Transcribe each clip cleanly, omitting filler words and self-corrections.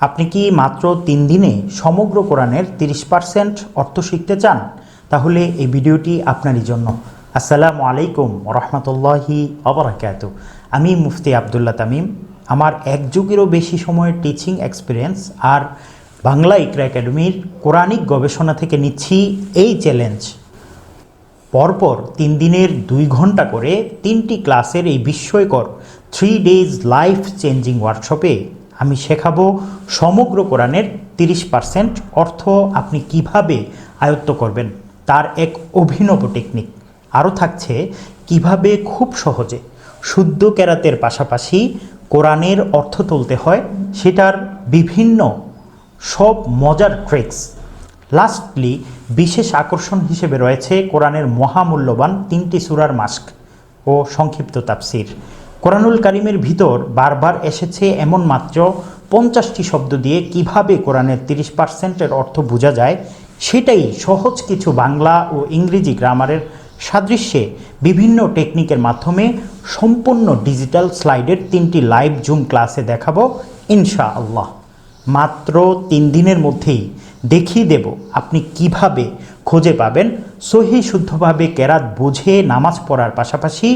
আপনি কি মাত্র ৩ দিনে সমগ্র কোরআনের ৩০% অর্থ শিখতে চান? তাহলে এই ভিডিওটি আপনারই জন্য। আসসালামু আলাইকুম রহমতুল্লাহি ওয়া আমি মুফতি আবদুল্লাহ তামিম। আমার এক যুগেরও বেশি সময়ের টিচিং এক্সপিরিয়েন্স আর বাংলা ইকরা একাডেমির কোরআনিক গবেষণা থেকে নিচ্ছি এই চ্যালেঞ্জ। পরপর ৩ দিনের ২ ঘন্টা করে ৩টি ক্লাসের এই বিস্ময়কর 3 days লাইফ চেঞ্জিং ওয়ার্কশপে আমি শেখাবো সমগ্র কোরআনের ৩০% অর্থ আপনি কিভাবে আয়ত্ত করবেন, তার এক অভিনব টেকনিক। আরও থাকছে কিভাবে খুব সহজে শুদ্ধ কেরাতের পাশাপাশি কোরআনের অর্থ তুলতে হয়, সেটার বিভিন্ন সব মজার ট্রিক্স। লাস্টলি বিশেষ আকর্ষণ হিসেবে রয়েছে কোরআনের মহামূল্যবান 3টি সূরার মাস্ক ও সংক্ষিপ্ত তাফসির। কোরআনুল কারিমের ভিতর বারবার এসেছে এমন মাত্র 50টি শব্দ দিয়ে কিভাবে কোরআনের 30%-এর অর্থ বোঝা যায়, সেটাই সহজ কিছু বাংলা ও ইংরেজি গ্রামারের সাদৃশ্যে বিভিন্ন টেকনিকের মাধ্যমে সম্পূর্ণ ডিজিটাল স্লাইডের 3টি লাইভ জুম ক্লাসে দেখাবো ইনশাআল্লাহ। মাত্র 3 দিনের মধ্যেই দেখিয়ে দেব আপনি কিভাবে খুঁজে পাবেন সহি শুদ্ধভাবে কেরাত বুঝে নামাজ পড়ার পাশাপাশি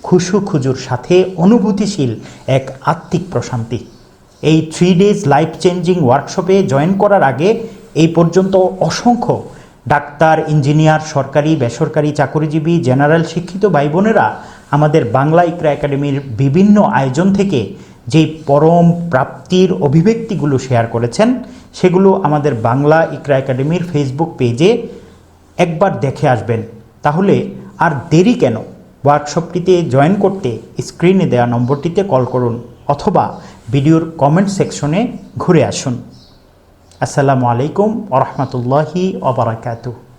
খুশু খুজুর সাথে অনুভূতিশীল এক আত্মিক প্রশান্তি। এই 3 days লাইফ চেঞ্জিং ওয়ার্কশপে জয়েন করার আগে এই পর্যন্ত অসংখ্য ডাক্তার, ইঞ্জিনিয়ার, সরকারি বেসরকারি চাকরিজীবী, জেনারেল শিক্ষিত ভাই বোনেরা আমাদের বাংলা ইকরা একাডেমির বিভিন্ন আয়োজন থেকে যেই পরম প্রাপ্তির অভিব্যক্তিগুলো শেয়ার করেছেন, সেগুলো আমাদের বাংলা ইকরা একাডেমির ফেসবুক পেজে একবার দেখে আসবেন। তাহলে আর দেরি কেন? ওয়ার্কশপটিতে জয়েন করতে স্ক্রিনে দেওয়া নম্বরটিতে কল করুন অথবা ভিডিওর কমেন্ট সেকশনে ঘুরে আসুন। আসসালামু আলাইকুম ওয়া রাহমাতুল্লাহি ওয়া বারাকাতুহু।